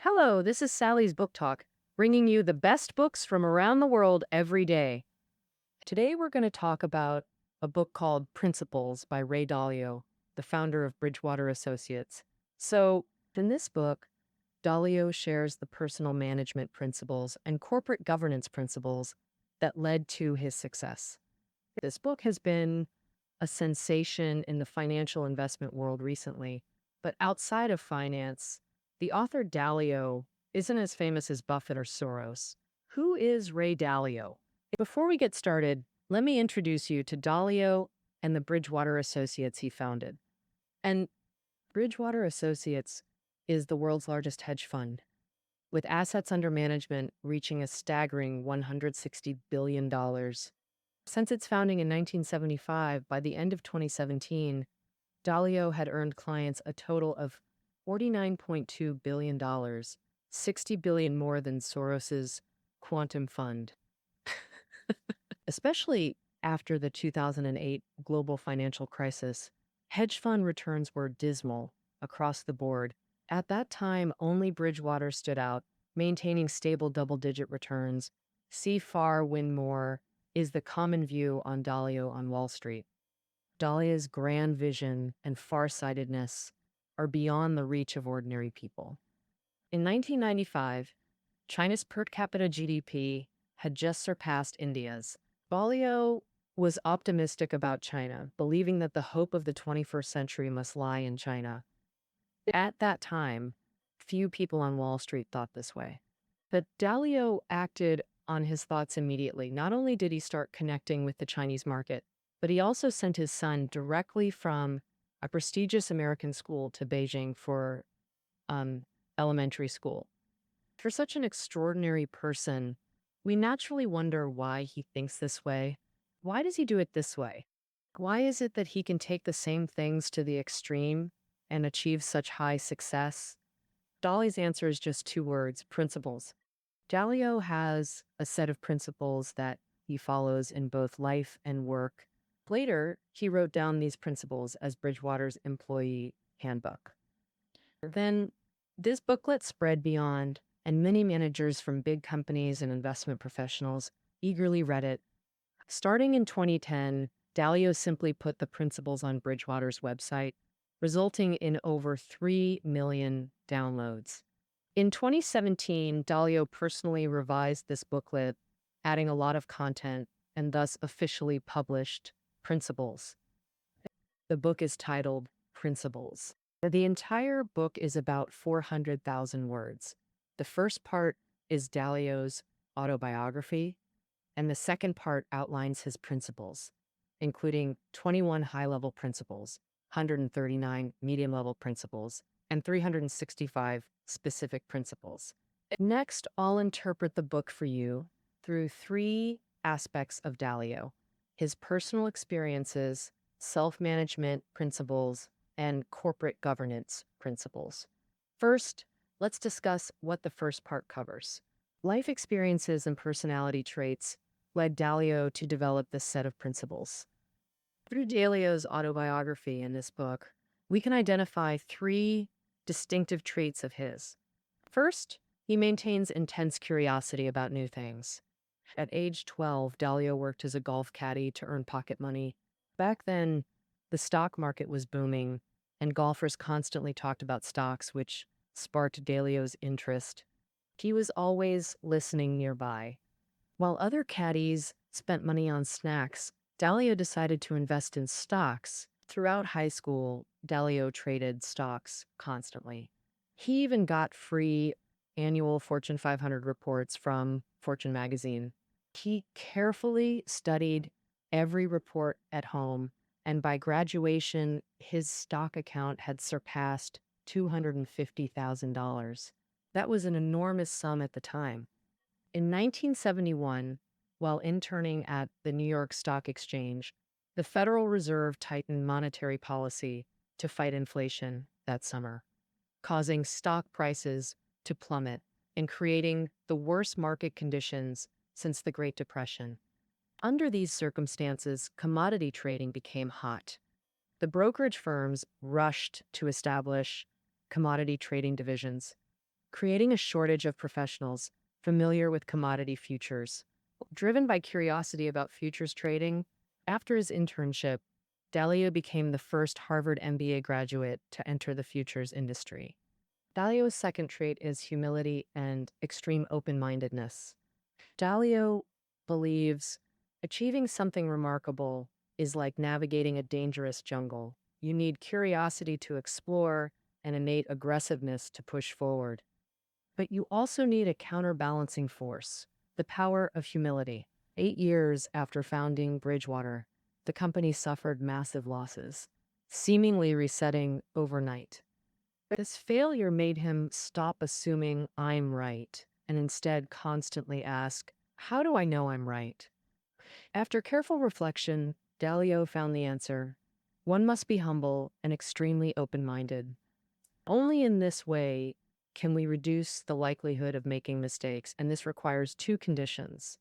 Hello, this is Sally's Book Talk, bringing you the best books from around the world every day. Today we're going to talk about a book called Principles by Ray Dalio, the founder of Bridgewater Associates. So, in this book, Dalio shares the personal management principles and corporate governance principles that led to his success. This book has been a sensation in the financial investment world recently, but outside of finance, the author Dalio isn't as famous as Buffett or Soros. Who is Ray Dalio? Before we get started, let me introduce you to Dalio and the Bridgewater Associates he founded. And Bridgewater Associates is the world's largest hedge fund, with assets under management reaching a staggering $160 billion. Since its founding in 1975, by the end of 2017, Dalio had earned clients a total of $49.2 billion, $60 billion more than Soros's quantum fund. Especially after the 2008 global financial crisis, hedge fund returns were dismal across the board. At that time, only Bridgewater stood out, maintaining stable double-digit returns. See far, win more is the common view on Dalio on Wall Street. Dalia's grand vision and farsightedness are beyond the reach of ordinary people. In 1995, China's per capita GDP had just surpassed India's. Dalio was optimistic about China, believing that the hope of the 21st century must lie in China. At that time, few people on Wall Street thought this way. But Dalio acted on his thoughts immediately. Not only did he start connecting with the Chinese market, but he also sent his son directly from a prestigious American school to Beijing for elementary school. For such an extraordinary person, we naturally wonder why he thinks this way. Why does he do it this way? Why is it that he can take the same things to the extreme and achieve such high success? Dolly's answer is just two words: principles. Dalio has a set of principles that he follows in both life and work. Later, he wrote down these principles as Bridgewater's employee handbook. Then, this booklet spread beyond, and many managers from big companies and investment professionals eagerly read it. Starting in 2010, Dalio simply put the principles on Bridgewater's website, resulting in over 3 million downloads. In 2017, Dalio personally revised this booklet, adding a lot of content, and thus officially published Principles. The book is titled Principles. The entire book is about 400,000 words. The first part is Dalio's autobiography, and the second part outlines his principles, including 21 high-level principles, 139 medium-level principles, and 365 specific principles. Next, I'll interpret the book for you through three aspects of Dalio: his personal experiences, self-management principles, and corporate governance principles. First, let's discuss what the first part covers. Life experiences and personality traits led Dalio to develop this set of principles. Through Dalio's autobiography in this book, we can identify three distinctive traits of his. First, he maintains intense curiosity about new things. At age 12, Dalio worked as a golf caddy to earn pocket money. Back then, the stock market was booming, and golfers constantly talked about stocks, which sparked Dalio's interest. He was always listening nearby. While other caddies spent money on snacks, Dalio decided to invest in stocks. Throughout high school, Dalio traded stocks constantly. He even got free annual Fortune 500 reports from Fortune magazine. He carefully studied every report at home, and by graduation, his stock account had surpassed $250,000. That was an enormous sum at the time. In 1971, while interning at the New York Stock Exchange, the Federal Reserve tightened monetary policy to fight inflation that summer, causing stock prices to plummet and creating the worst market conditions since the Great Depression. Under these circumstances, commodity trading became hot. The brokerage firms rushed to establish commodity trading divisions. creating a shortage of professionals familiar with commodity futures. Driven by curiosity about futures trading, after his internship, Dalio became the first Harvard MBA graduate to enter the futures industry. Dalio's second trait is humility and extreme open-mindedness. Dalio believes achieving something remarkable is like navigating a dangerous jungle. You need curiosity to explore and innate aggressiveness to push forward. But you also need a counterbalancing force, the power of humility. 8 years after founding Bridgewater, the company suffered massive losses, seemingly resetting overnight. This failure made him stop assuming I'm right and instead constantly ask, how do I know I'm right? After careful reflection, Dalio found the answer. One must be humble and extremely open-minded. Only in this way can we reduce the likelihood of making mistakes, and this requires two conditions.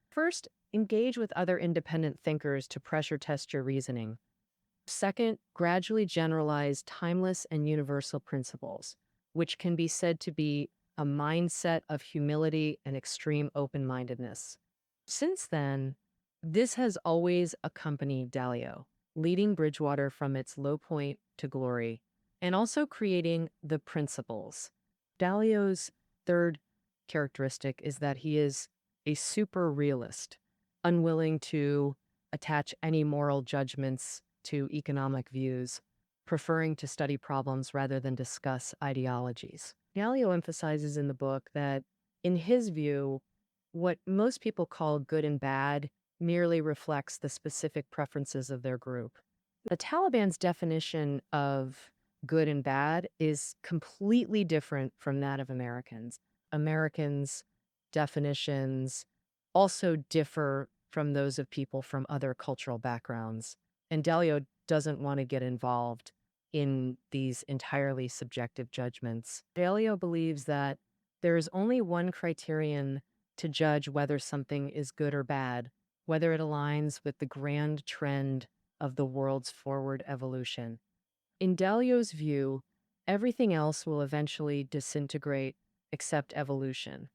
First, engage with other independent thinkers to pressure test your reasoning. Second, gradually generalize timeless and universal principles, which can be said to be a mindset of humility and extreme open-mindedness. Since then, this has always accompanied Dalio, leading Bridgewater from its low point to glory, and also creating the principles. Dalio's third characteristic is that he is a super realist, unwilling to attach any moral judgments to economic views, preferring to study problems rather than discuss ideologies. Dalio emphasizes in the book that, in his view, what most people call good and bad merely reflects the specific preferences of their group. The Taliban's definition of good and bad is completely different from that of Americans. Americans' definitions also differ from those of people from other cultural backgrounds. And Dalio doesn't want to get involved in these entirely subjective judgments. Dalio believes that there is only one criterion to judge whether something is good or bad, whether it aligns with the grand trend of the world's forward evolution. In Dalio's view, everything else will eventually disintegrate except evolution.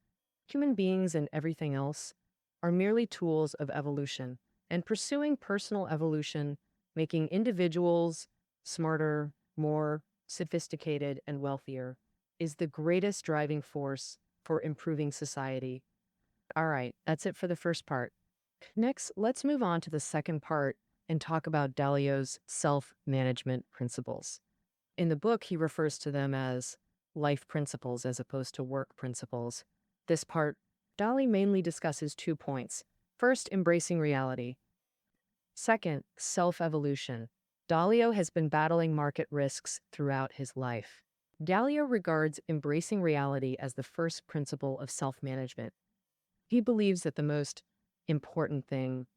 Human beings and everything else are merely tools of evolution, and pursuing personal evolution, making individuals smarter, more sophisticated, and wealthier, is the greatest driving force for improving society. All right, that's it for the first part. Next, let's move on to the second part and talk about Dalio's self-management principles. In the book, he refers to them as life principles as opposed to work principles. This part, Dalio mainly discusses 2 points. First, embracing reality. Second, self-evolution. Dalio has been battling market risks throughout his life. Dalio regards embracing reality as the first principle of self-management. He believes that the most important thing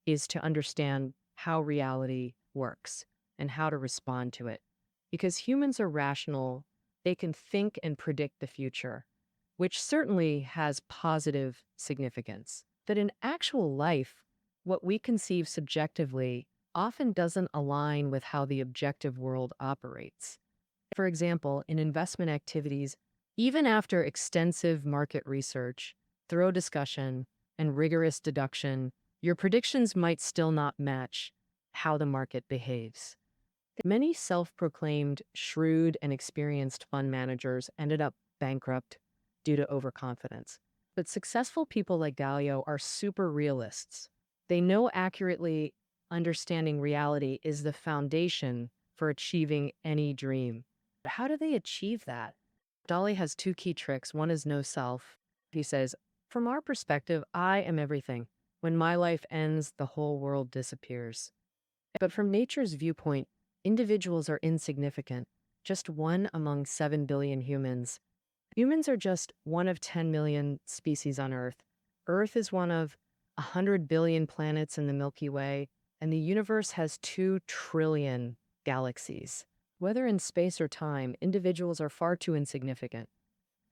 is to understand how reality works and how to respond to it. Because humans are rational, they can think and predict the future, which certainly has positive significance. But in actual life, what we conceive subjectively often doesn't align with how the objective world operates. For example, in investment activities, even after extensive market research, thorough discussion, and rigorous deduction, your predictions might still not match how the market behaves. Many self-proclaimed shrewd and experienced fund managers ended up bankrupt due to overconfidence. But successful people like Dalio are super realists. They know accurately understanding reality is the foundation for achieving any dream. But how do they achieve that? Dalio has 2 key tricks. One is no self. He says, from our perspective, I am everything. When my life ends, the whole world disappears. But from nature's viewpoint, individuals are insignificant, just one among 7 billion humans. Humans are just one of 10 million species on Earth. Earth is one of 100 billion planets in the Milky Way, and the universe has 2 trillion galaxies. Whether in space or time, individuals are far too insignificant.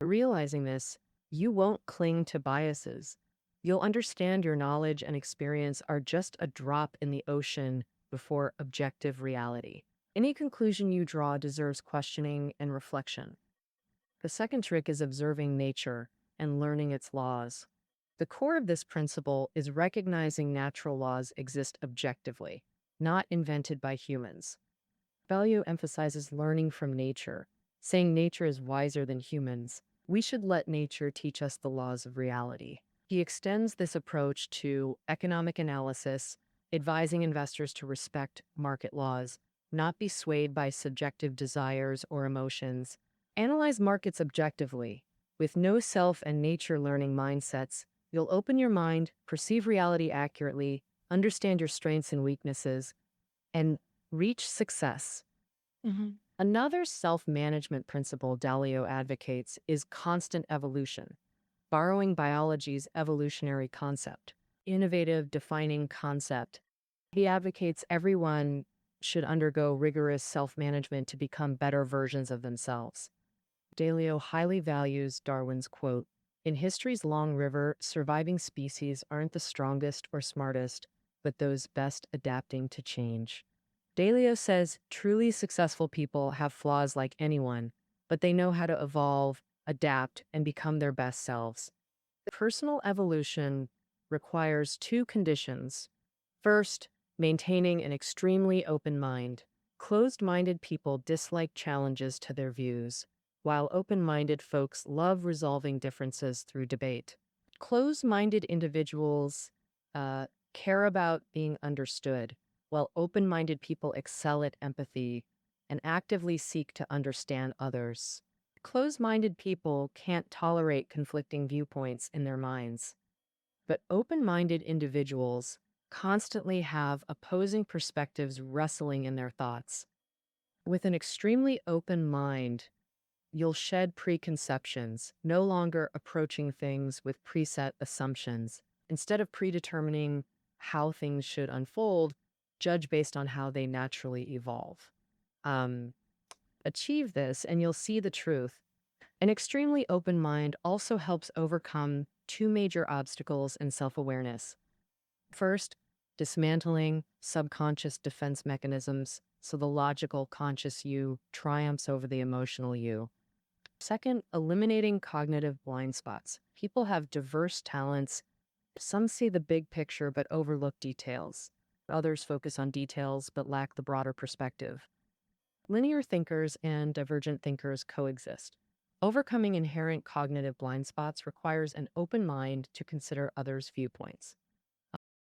Realizing this, you won't cling to biases. You'll understand your knowledge and experience are just a drop in the ocean before objective reality. Any conclusion you draw deserves questioning and reflection. The second trick is observing nature and learning its laws. The core of this principle is recognizing natural laws exist objectively, not invented by humans. Dalio emphasizes learning from nature, saying nature is wiser than humans. We should let nature teach us the laws of reality. He extends this approach to economic analysis, advising investors to respect market laws, not be swayed by subjective desires or emotions. Analyze markets objectively. With no self and nature learning mindsets, you'll open your mind, perceive reality accurately, understand your strengths and weaknesses, and reach success. Hmm. Another self management principle Dalio advocates is constant evolution, borrowing biology's evolutionary concept, innovative defining concept. He advocates everyone should undergo rigorous self management to become better versions of themselves. Dalio highly values Darwin's quote: "In history's long river, surviving species aren't the strongest or smartest, but those best adapting to change." Dalio says truly successful people have flaws like anyone, but they know how to evolve, adapt, and become their best selves. Personal evolution requires two conditions. First, maintaining an extremely open mind. Closed minded people dislike challenges to their views, while open minded folks love resolving differences through debate. Closed minded individuals uh, care about being understood, while open minded people excel at empathy and actively seek to understand others. Closed minded people can't tolerate conflicting viewpoints in their minds, but open minded individuals constantly have opposing perspectives wrestling in their thoughts. With an extremely open mind, you'll shed preconceptions, no longer approaching things with preset assumptions. Instead of predetermining how things should unfold, judge based on how they naturally evolve. Um, Achieve this, and you'll see the truth. An extremely open mind also helps overcome two major obstacles in self awareness. First, dismantling subconscious defense mechanisms so the logical conscious you triumphs over the emotional you. Second, eliminating cognitive blind spots. People have diverse talents. Some see the big picture but overlook details. Others focus on details but lack the broader perspective. Linear thinkers and divergent thinkers coexist. Overcoming inherent cognitive blind spots requires an open mind to consider others' viewpoints.